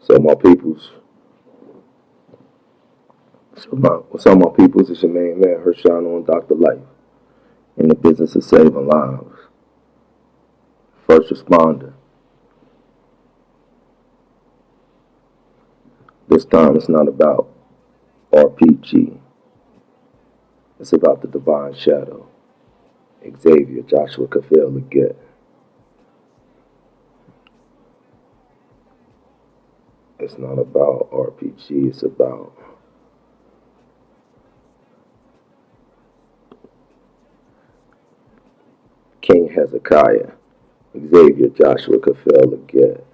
So my peoples, what's up, my peoples? It's your main man, Hershon on Dr. Life, in the business of saving lives. First responder. This time it's not about RPG. It's about the divine shadow. Xavier Joshua Kafel Leggett. It's not about RPG, it's about King Hezekiah, Xavier Joshua Kafel Leggett.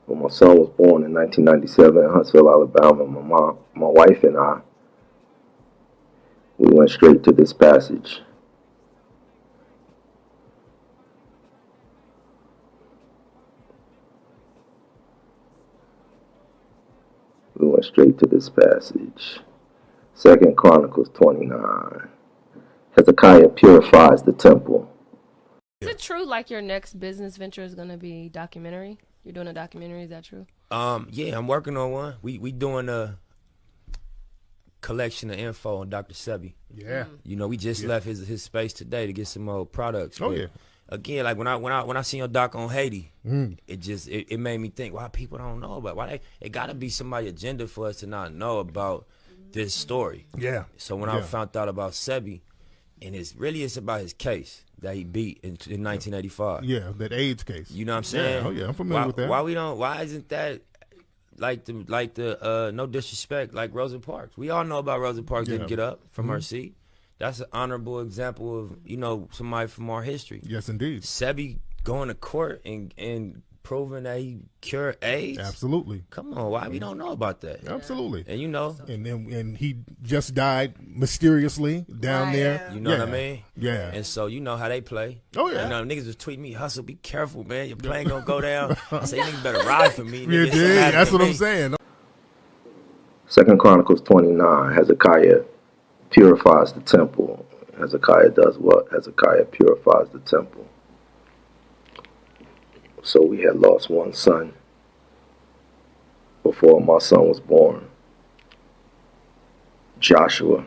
When my son was born in 1997 in Huntsville, Alabama, my wife and I, we went straight to this passage. We went straight to this passage. 2 Chronicles 29. Hezekiah purifies the temple. Is it true like your next business venture is going to be documentary? You're doing a documentary, is that true? Yeah, I'm working on one. We doing a collection of info on Dr. Sebi. Yeah. You know, we just left his space today to get some more products. Oh, but yeah. Again, like when I seen your doc on Haiti, it made me think, why people don't know about why it got to be somebody's agenda for us to not know about this story. Yeah. So when I found out about Sebi, and it's about his case that he beat in 1985. Yeah, that AIDS case. You know what I'm saying? Yeah, oh yeah, I'm familiar with that. Why isn't that like the no disrespect, like Rosa Parks? We all know about Rosa Parks didn't get up from her seat. That's an honorable example of, you know, somebody from our history. Yes, indeed. Sebi going to court and proving that he cured AIDS. Absolutely. Come on, why we don't know about that? Absolutely. And you know, and he just died mysteriously down there. you know what I mean? Yeah. And so you know how they play. Oh yeah. You know, niggas was tweeting me, Hustle, be careful, man. Your plane gonna go down. I say, you niggas better ride for me. You dig? That's what I'm saying. 2 Chronicles 29. Hezekiah purifies the temple. Hezekiah does what? Hezekiah purifies the temple. So we had lost one son before my son was born. Joshua,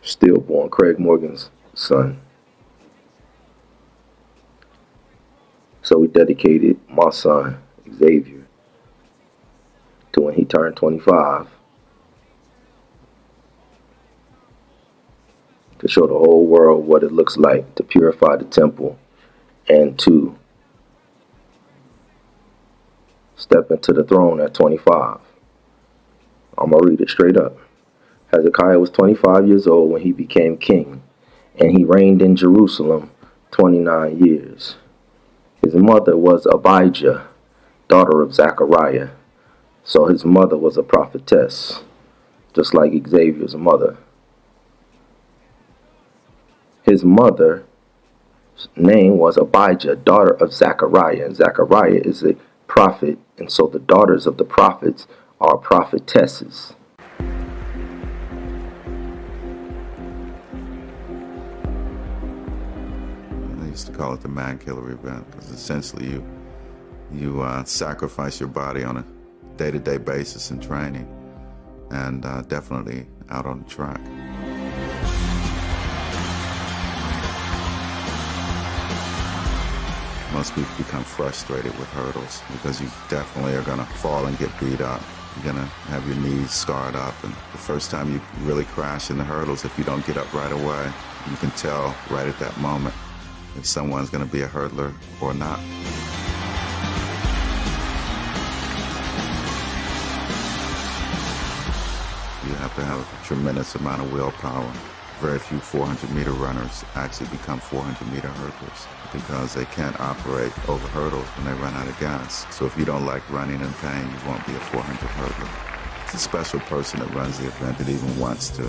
stillborn Craig Morgan's son. So we dedicated my son, Xavier, to when he turned 25, to show the whole world what it looks like to purify the temple and to step into the throne at 25. I'm going to read it straight up. Hezekiah was 25 years old when he became king, and he reigned in Jerusalem 29 years. His mother was Abijah, daughter of Zechariah, so his mother was a prophetess, just like Xavier's mother. His mother's name was Abijah, daughter of Zechariah, and Zechariah is a prophet, and so the daughters of the prophets are prophetesses. They used to call it the man killer event because essentially you sacrifice your body on a day-to-day basis in training and definitely out on the track. Most people become frustrated with hurdles because you definitely are going to fall and get beat up. You're going to have your knees scarred up, and the first time you really crash in the hurdles, if you don't get up right away, you can tell right at that moment if someone's going to be a hurdler or not. You have to have a tremendous amount of willpower. Very few 400-meter runners actually become 400-meter hurdlers because they can't operate over hurdles when they run out of gas. So if you don't like running in pain, you won't be a 400 hurdler. It's a special person that runs the event that even wants to.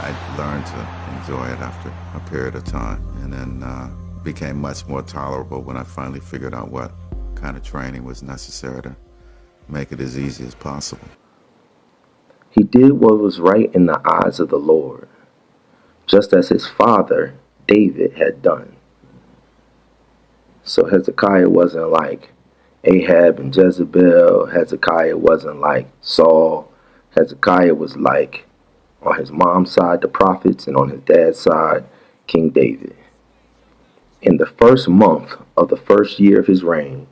I learned to enjoy it after a period of time, and then became much more tolerable when I finally figured out what kind of training was necessary to make it as easy as possible. He did what was right in the eyes of the Lord, just as his father David had done. So Hezekiah wasn't like Ahab and Jezebel. Hezekiah wasn't like Saul. Hezekiah was like, on his mom's side, the prophets, and on his dad's side, King David. In the first month of the first year of his reign,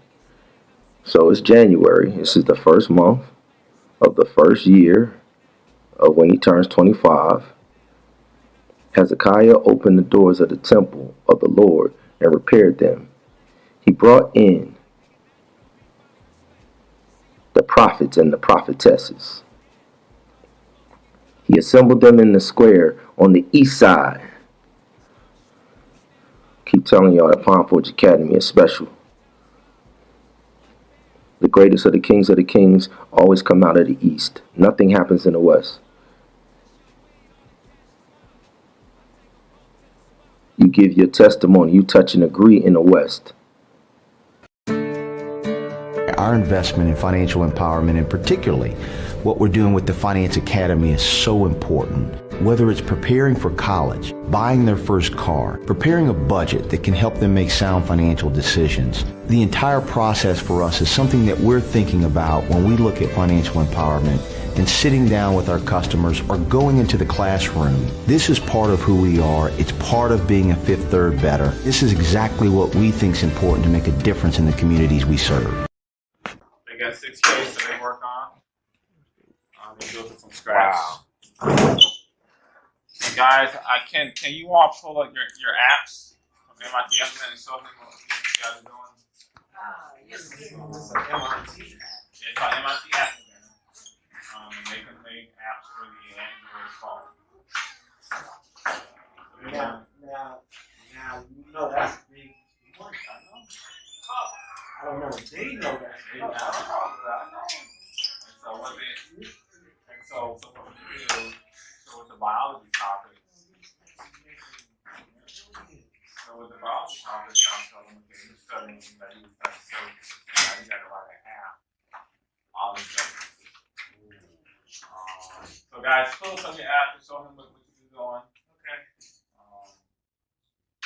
so it's January, this is the first month of the first year of when he turns 25, Hezekiah opened the doors of the temple of the Lord and repaired them. He brought in the prophets and the prophetesses. He assembled them in the square on the east side. Keep telling y'all that Palm Forge Academy is special. The greatest of the kings always come out of the east. Nothing happens in the west. You give your testimony, you touch and agree in the west. Our investment in financial empowerment, and particularly what we're doing with the Finance Academy, is so important. Whether it's preparing for college, buying their first car, preparing a budget that can help them make sound financial decisions, the entire process for us is something that we're thinking about when we look at financial empowerment and sitting down with our customers or going into the classroom. This is part of who we are. It's part of being a Fifth Third better. This is exactly what we think is important to make a difference in the communities we serve. They got 6 cases that they work on. They built it from scratch. Wow. So guys, can you all pull up your apps from MIT and show them what you guys are doing? Yes, it's an MIT app. It's called MIT app. And they can make apps for the Android phone. Now you know that's big money. I don't know if they know that's big money. So what they so what we do, so with the biology topic. So with the biology topic, I'm telling them, okay, you're studying that you study, so now you gotta write an app. All this stuff. So guys, pull up your app and show them what you're doing. Okay.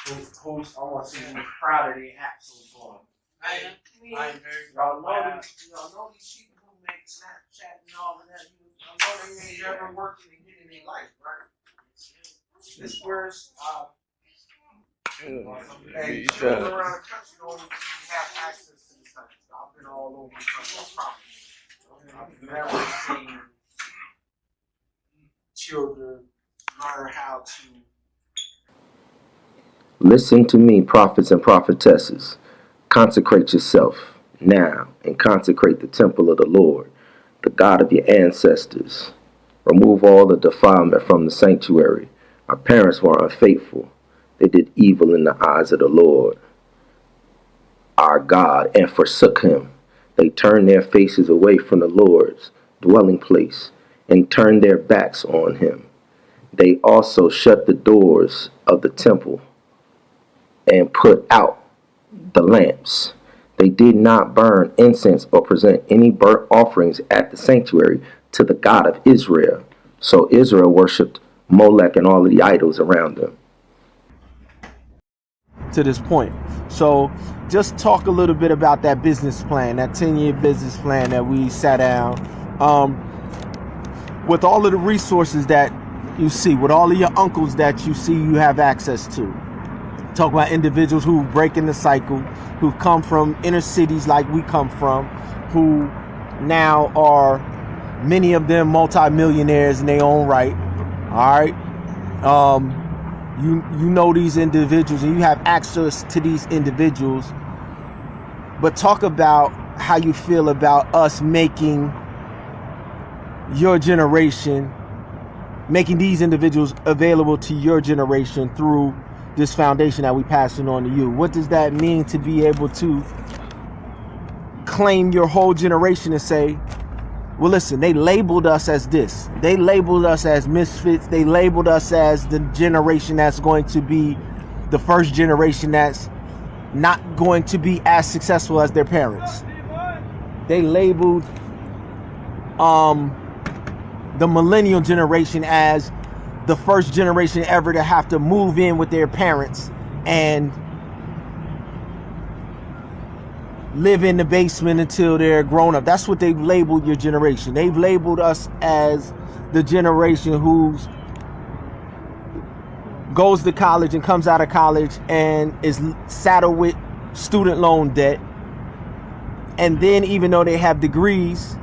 Who's I want to see who's proud of the app so far. Y'all know these people who make Snapchat and all of that. Y'all know they ain't ever working to get in their life, right? This where's hey, children around the country don't even have access to this type of stuff. I've been all over the country, I promise. I've never seen children learn how to. Listen to me, prophets and prophetesses. Consecrate yourself now and consecrate the temple of the Lord, the God of your ancestors. Remove all the defilement from the sanctuary. Our parents were unfaithful. They did evil in the eyes of the Lord, our God, and forsook him. They turned their faces away from the Lord's dwelling place and turned their backs on him. They also shut the doors of the temple and put out the lamps. They did not burn incense or present any burnt offerings at the sanctuary to the God of Israel. So Israel worshipped Molech and all of the idols around them. To this point. So just talk a little bit about that business plan, that 10-year business plan that we sat down. With all of the resources that you see, with all of your uncles that you see you have access to. Talk about individuals who break in the cycle, who come from inner cities like we come from, who now are, many of them, multimillionaires in their own right. All right. You know these individuals and you have access to these individuals. But talk about how you feel about us making your generation, making these individuals available to your generation through this foundation that we passing on to you. What does that mean to be able to claim your whole generation and say, well, listen, they labeled us as this. They labeled us as misfits. They labeled us as the generation that's going to be the first generation that's not going to be as successful as their parents. They labeled the millennial generation as the first generation ever to have to move in with their parents and live in the basement until they're grown up. That's what they've labeled your generation. They've labeled us as the generation who's goes to college and comes out of college and is saddled with student loan debt. And then even though they have degrees,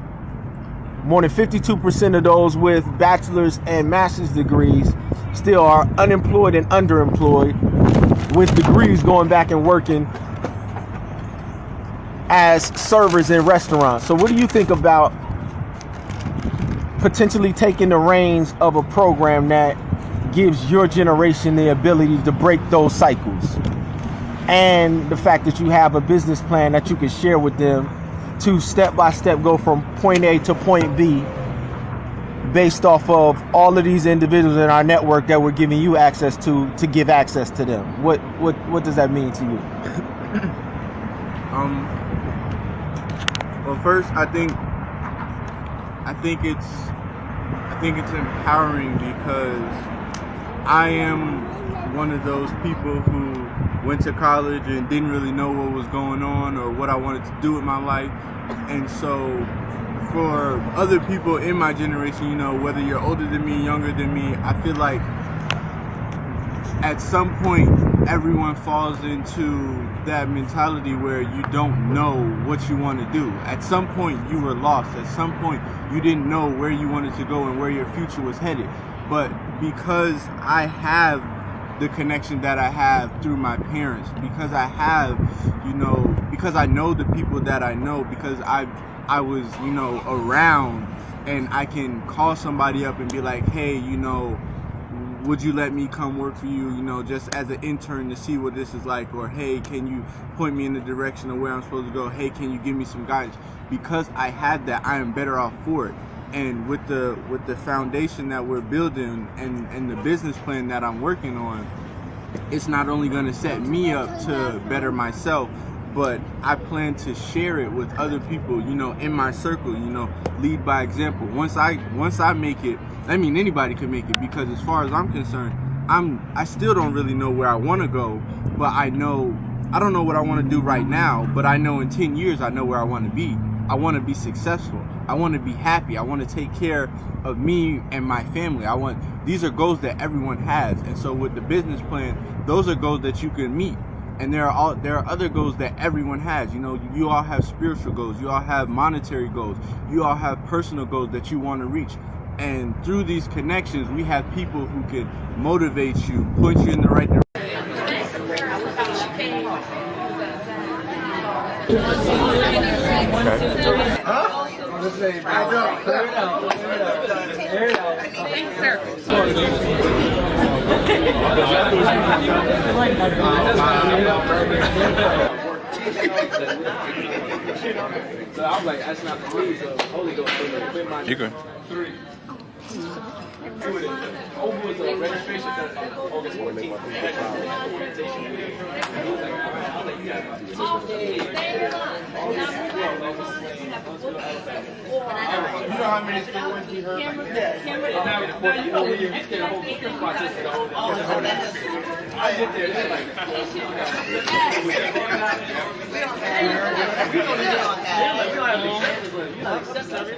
more than 52% of those with bachelor's and master's degrees still are unemployed and underemployed, with degrees going back and working as servers in restaurants. So what do you think about potentially taking the reins of a program that gives your generation the ability to break those cycles, and the fact that you have a business plan that you can share with them to step by step go from point A to point B based off of all of these individuals in our network that we're giving you access to give access to them? What does that mean to you? Well, first, I think it's empowering because I am one of those people who went to college and didn't really know what was going on or what I wanted to do with my life. And so for other people in my generation, you know, whether you're older than me, younger than me, I feel like at some point everyone falls into that mentality where you don't know what you want to do. At some point you were lost. At some point you didn't know where you wanted to go and where your future was headed. But because I have the connection that I have through my parents, because I have, you know, because I know the people that I know, because I was, you know, around, and I can call somebody up and be like, hey, you know, would you let me come work for you, you know, just as an intern to see what this is like? Or, hey, can you point me in the direction of where I'm supposed to go? Hey, can you give me some guidance? Because I had that, I am better off for it. And with the foundation that we're building and the business plan that I'm working on, it's not only going to set me up to better myself, but I plan to share it with other people, you know, in my circle, you know, lead by example. Once I make it, I mean, anybody can make it, because as far as I'm concerned, I still don't really know where I want to go, but I don't know what I want to do right now, but I know in 10 years I know where I want to be. I want to be successful. I want to be happy. I want to take care of me and my family. These are goals that everyone has. And so with the business plan, those are goals that you can meet. And there are other goals that everyone has. You know, you all have spiritual goals. You all have monetary goals. You all have personal goals that you want to reach. And through these connections, we have people who can motivate you, point you in the right direction. So I was like, that's not for me, so Holy Ghost quit my you good. 3. Over was a registration August 14th. You know how many stories we heard? Now you know when you get there, whole I get there, they're like,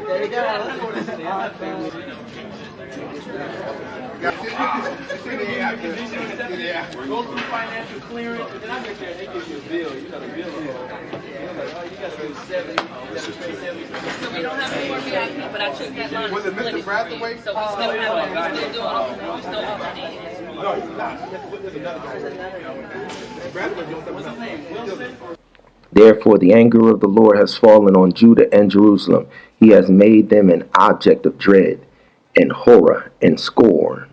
there you go. Go through financial clearance, and then I get there and they give you a bill. You got a bill. You got to do 70. So we don't have any more VIP, but I took that line. Was it Mr. Brathwaite? So we still have it. We're still doing it. We still have it. No, you're not. There's another guy. Brathwaite doing something. Therefore the anger of the Lord has fallen on Judah and Jerusalem. He has made them an object of dread and horror and scorn,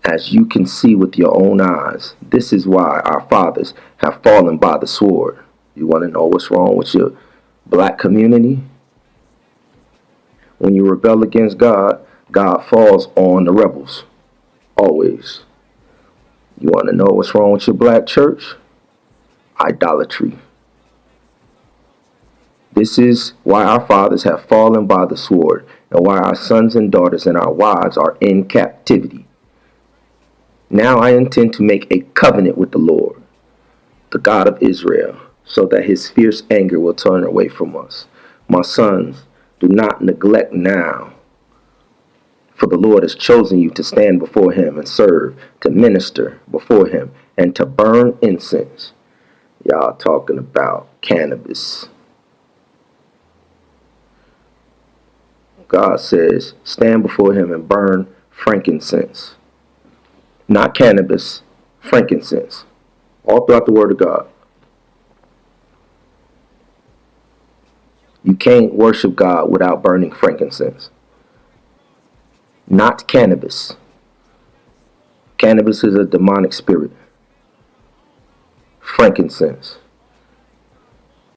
as you can see with your own eyes. This is why our fathers have fallen by the sword. You want to know what's wrong with your black community? When you rebel against God, God falls on the rebels. Always. You want to know what's wrong with your black church? Idolatry. This is why our fathers have fallen by the sword. and while our sons and daughters and our wives are in captivity. Now I intend to make a covenant with the Lord, the God of Israel, so that his fierce anger will turn away from us. My sons, do not neglect now, for the Lord has chosen you to stand before him and serve, to minister before him, and to burn incense. Y'all talking about cannabis. God says, stand before him and burn frankincense. Not cannabis, frankincense. All throughout the Word of God. You can't worship God without burning frankincense. Not cannabis. Cannabis is a demonic spirit. Frankincense.